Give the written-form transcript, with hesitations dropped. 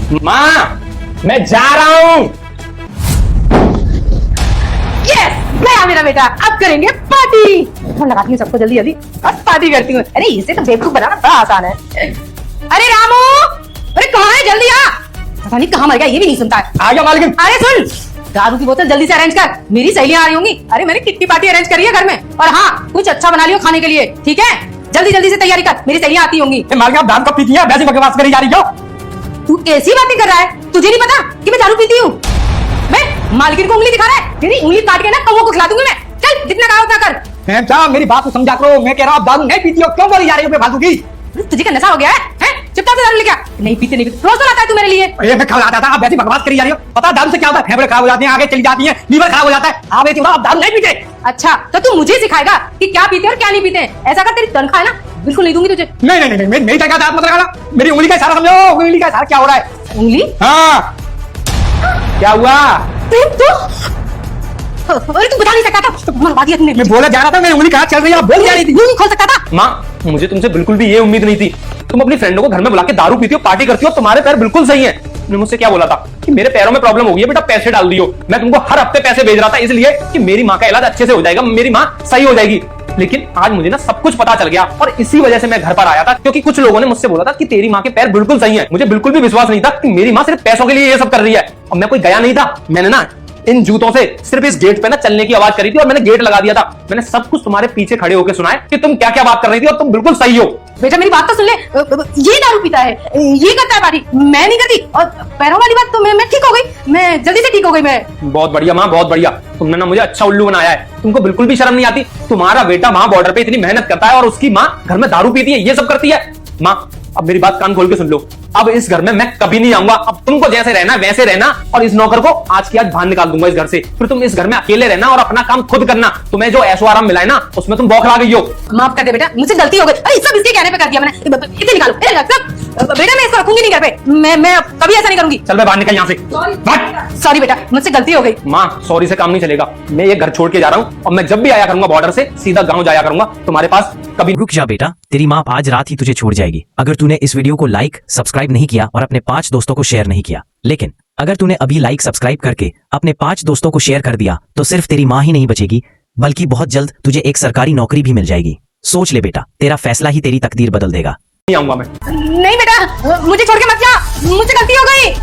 माँ मैं जा रहा हूँ। यस, गया मेरा बेटा। अब करेंगे पार्टी। फोन लगाती हूँ सबको जल्दी जल्दी और पार्टी करती हूँ। अरे इसे तो बेवकूफ बनाना बड़ा आसान है। अरे रामू, अरे कहाँ है, जल्दी आ। पता नहीं कहाँ मर गया, ये भी नहीं सुनता है। आ गया मालकिन। अरे सुन, दारू की बोतल जल्दी से अरेंज कर, मेरी सहेलियां आ रही होंगी। अरे मैंने किट्टी पार्टी अरेंज करी है घर में। और हाँ, कुछ अच्छा बना लियो खाने के लिए, ठीक है? जल्दी जल्दी से तैयारी कर, मेरी सहेलियां आती होंगी। मालकिन आप दारू कब पीती हैं? वैसे बकवास करी जा रही हो। तू कैसी बातें कर रहा है? तुझे नहीं पता कि मैं दारू पीती हूँ? मैं मालकिन को उंगली दिखा रहा है? तेरी उंगली काट के ना कौवों को खिला दूंगी मैं। चल जितना कहा उतना कर। मैम साहब मेरी बात को समझा करो। मैं कह रहा हूँ आप दारू नहीं पीती हो, क्यों बोली जा रही हो बेफालतू की? तुझे क्या नशा हो गया है? चुपचाप से दारू लेके आ। नहीं पीते नहीं पीते, रोज तो लाता है तू मेरे लिए। अरे मैं खा आता था, आप वैसी बकवास करी जा रही हो। पता दारू से क्या होता है? फेफड़े खराब हो जाते हैं, आगे चली जाती है, लीवर खराब हो जाता है। आप ऐसी आप दारू नहीं पीते। अच्छा तो तू मुझे सिखाएगा कि क्या पीते और क्या नहीं पीते? ऐसा कर, तेरी तनख्वाह है ना बिल्कुल नहीं दूंगी तुझे। नहीं नहीं नहीं, मेरी तनख्वाह हाथ मत लगाना। मेरी उंगली का इशारा समझो, उंगली का इशारा क्या हो रहा है? उंगली? हाँ क्या हुआ? अरे तू बता नहीं सकता था, मरवा दिया तूने। मैं बोला जा रहा था, मेरी उंगली कहाँ चल रही है, आप बोल जा रही थी। नहीं खोल सकता था। माँ मुझे तुमसे बिल्कुल भी ये उम्मीद नहीं थी। तुम अपनी फ्रेंडों को घर में बुला के दारू पीती हो, पार्टी करती हो, तुम्हारे पैर बिल्कुल सही हैं। तुमने मुझसे क्या बोला था कि मेरे पैरों में प्रॉब्लम हो गई है, बेटा पैसे डाल दियो। मैं तुमको हर हफ्ते पैसे भेज रहा था इसलिए कि मेरी माँ का इलाज अच्छे से हो जाएगा, मेरी माँ सही हो जाएगी। लेकिन आज मुझे ना सब कुछ पता चल गया और इसी वजह से मैं घर पर आया था, क्योंकि कुछ लोगों ने मुझसे बोला था कि तेरी माँ के पैर बिल्कुल सही हैं। मुझे बिल्कुल भी विश्वास नहीं था कि मेरी माँ सिर्फ पैसों के लिए ये सब कर रही है। और मैं कोई गया नहीं था, मैंने ना इन जूतों से सिर्फ इस गेट पे ना चलने की आवाज करी थी और मैंने गेट लगा दिया था। मैंने सब कुछ तुम्हारे पीछे खड़े होकर सुना है कि तुम क्या क्या बात कर रही थी और तुम बिल्कुल सही हो। बेटा मेरी बात तो सुन ले। ये दारू पीता है, ये करता है पार्टी, मैं नहीं करती। और पैरों वाली बात तो मैं ठीक हो गई, मैं जल्दी से ठीक हो गई। मैं बहुत बढ़िया माँ, बहुत बढ़िया। तुमने ना मुझे अच्छा उल्लू बनाया है। तुमको बिल्कुल भी शर्म नहीं आती। तुम्हारा बेटा वहां बॉर्डर पे इतनी मेहनत करता है और उसकी माँ घर में दारू पीती है, ये सब करती है। माँ अब मेरी बात कान खोल के सुन लो। अब इस घर में मैं कभी नहीं आऊंगा। अब तुमको जैसे रहना वैसे रहना और इस नौकर को आज की आज बाहर निकाल दूंगा इस घर से। फिर तुम इस घर में अकेले रहना और अपना काम खुद करना। तुम्हें जो ऐशो आराम मिला है ना उसमें तुम बौखला गई हो। माफ कर दे बेटा, मुझसे गलती हो गई। अरे सब इसके कहने पे कर दिया मैंने। इसे निकालो, इसे निकालो सब। बेटा मैं इसको रखूंगी नहीं घर पे। मैं कभी ऐसा नहीं करूंगी। चल मैं बाहर निकल यहाँ से। सॉरी बेटा, मुझसे गलती हो गई। माँ सॉरी से काम नहीं चलेगा। मैं ये घर छोड़ के जा रहा हूँ और मैं जब भी आया करूंगा बॉर्डर से सीधा गाँव जाया करूंगा। तुम्हारे पास कभी रुक जा बेटा, तेरी माँ आज रात ही तुझे छोड़ जाएगी अगर तूने इस वीडियो को लाइक सब्सक्राइब नहीं किया और अपने 5 दोस्तों को शेयर नहीं किया। लेकिन अगर तूने अभी लाइक सब्सक्राइब करके अपने 5 दोस्तों को शेयर कर दिया तो सिर्फ तेरी माँ ही नहीं बचेगी बल्कि बहुत जल्द तुझे एक सरकारी नौकरी भी मिल जाएगी। सोच ले बेटा, तेरा फैसला ही तेरी तकदीर बदल देगा। नहीं आऊंगा मैं। नहीं बेटा, मुझे छोड़ के मत जा, मुझसे गलती हो गई।